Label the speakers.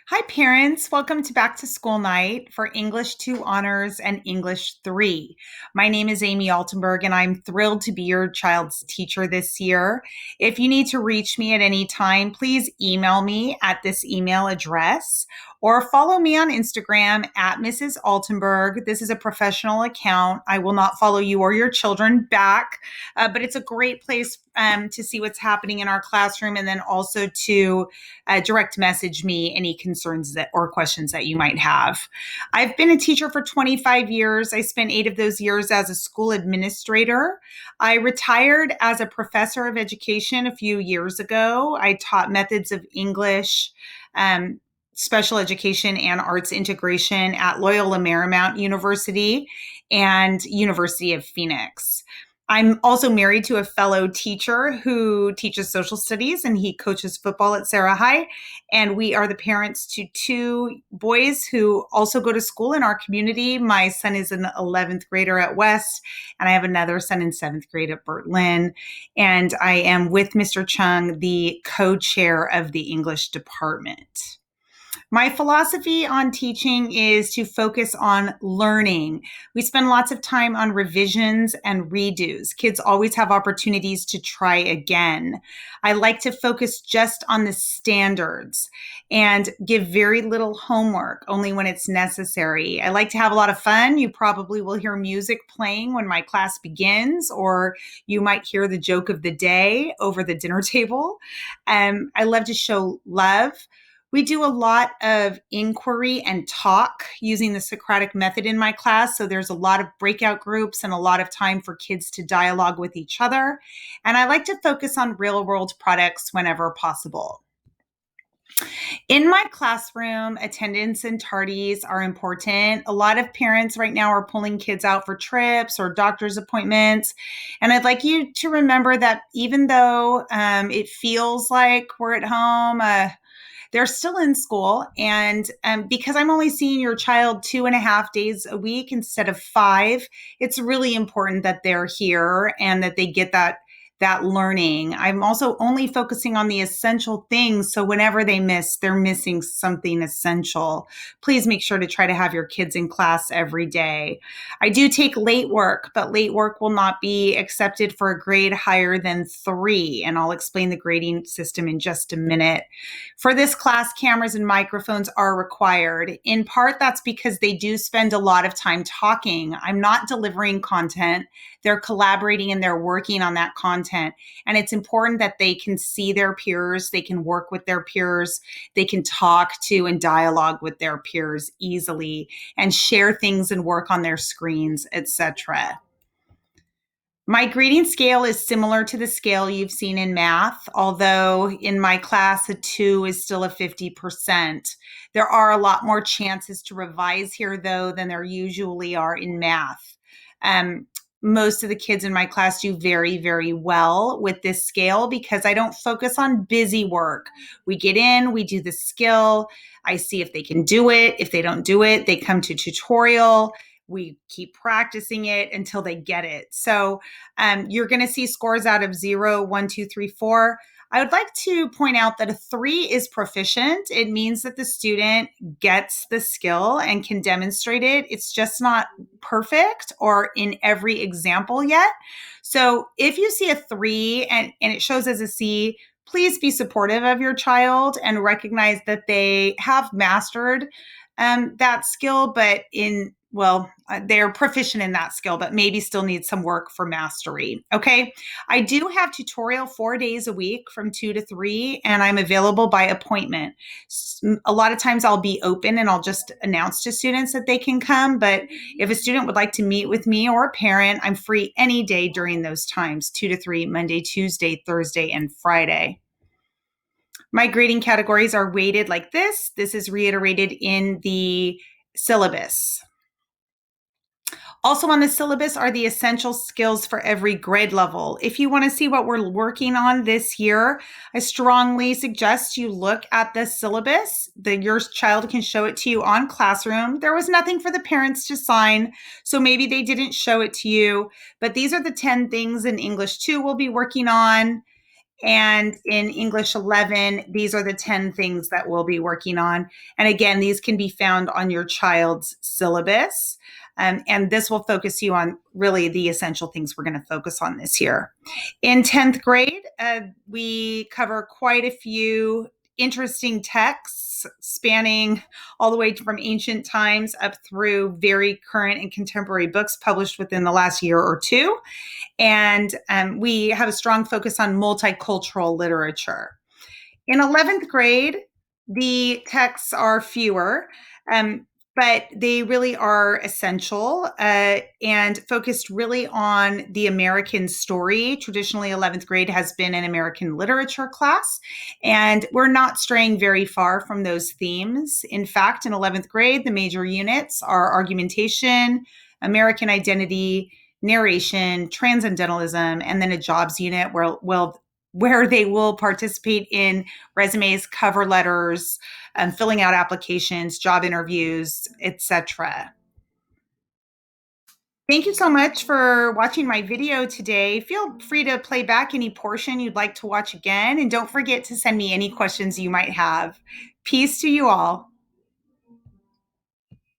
Speaker 1: Hi, parents. Welcome to Back to School Night for English 2 Honors and English 3. My name is Amy Altenberg, and I'm thrilled to be your child's teacher this year. If you need to reach me at any time, please email me at this email address or follow me on Instagram at Mrs. Altenberg. This is a professional account. I will not follow you or your children back, but it's a great place to see what's happening in our classroom and then also to direct message me any concerns that or questions that you might have. I've been a teacher for 25 years. I spent 8 of those years as a school administrator. I retired as a professor of education a few years ago. I taught methods of English, special education, and arts integration at Loyola Marymount University and University of Phoenix. I'm also married to a fellow teacher who teaches social studies and he coaches football at Sarah High. And we are the parents to 2 boys who also go to school in our community. My son is an 11th grader at West, and I have another son in 7th grade at Burt Lynn. And I am with Mr. Chung, the co-chair of the English department. My philosophy on teaching is to focus on learning. We spend lots of time on revisions and redos. Kids always have opportunities to try again. I like to focus just on the standards and give very little homework, only when it's necessary. I like to have a lot of fun. You probably will hear music playing when my class begins, or you might hear the joke of the day over the dinner table. I love to show love. We do a lot of inquiry and talk using the Socratic method in my class. So there's a lot of breakout groups and a lot of time for kids to dialogue with each other. And I like to focus on real world products whenever possible. In my classroom, attendance and tardies are important. A lot of parents right now are pulling kids out for trips or doctor's appointments. And I'd like you to remember that even though it feels like we're at home, they're still in school. And because I'm only seeing your child 2.5 days a week instead of 5, it's really important that they're here and that they get that learning. I'm also only focusing on the essential things. So whenever they miss, they're missing something essential. Please make sure to try to have your kids in class every day. I do take late work, but late work will not be accepted for a grade higher than 3. And I'll explain the grading system in just a minute. For this class, cameras and microphones are required. In part, that's because they do spend a lot of time talking. I'm not delivering content. They're collaborating and they're working on that content. And it's important that they can see their peers, they can work with their peers, they can talk to and dialogue with their peers easily and share things and work on their screens, etc. My grading scale is similar to the scale you've seen in math, although in my class, a 2 is still a 50%. There are a lot more chances to revise here, though, than there usually are in math. Most of the kids in my class do very, very well with this scale because I don't focus on busy work. We get in, we do the skill. I see if they can do it. If they don't do it, they come to tutorial. We keep practicing it until they get it. So you're going to see scores out of 0, 1, 2, 3, 4. I would like to point out that a 3 is proficient. It means that the student gets the skill and can demonstrate it. It's just not perfect or in every example yet. So if you see a 3 and it shows as a C, please be supportive of your child and recognize that they have mastered that skill, but they're proficient in that skill, but maybe still need some work for mastery. Okay. I do have tutorial 4 days a week from 2 to 3, and I'm available by appointment. A lot of times I'll be open and I'll just announce to students that they can come. But if a student would like to meet with me or a parent, I'm free any day during those times, 2 to 3, Monday, Tuesday, Thursday, and Friday. My grading categories are weighted like this. This is reiterated in the syllabus. Also on the syllabus are the essential skills for every grade level. If you want to see what we're working on this year, I strongly suggest you look at the syllabus. Your child can show it to you on Classroom. There was nothing for the parents to sign, so maybe they didn't show it to you, but these are the 10 things in English 2 we'll be working on. And in English 11, these are the 10 things that we'll be working on. And again, these can be found on your child's syllabus. And this will focus you on really the essential things we're going to focus on this year. In 10th grade, we cover quite a few interesting texts spanning all the way from ancient times up through very current and contemporary books published within the last year or two. And we have a strong focus on multicultural literature. In 11th grade, the texts are fewer, but they really are essential and focused really on the American story. Traditionally, 11th grade has been an American literature class, and we're not straying very far from those themes. In fact, in 11th grade, the major units are argumentation, American identity, narration, transcendentalism, and then a jobs unit where they will participate in resumes, cover letters, filling out applications, job interviews, etc. Thank you so much for watching my video today. Feel free to play back any portion you'd like to watch again, and don't forget to send me any questions you might have. Peace to you all.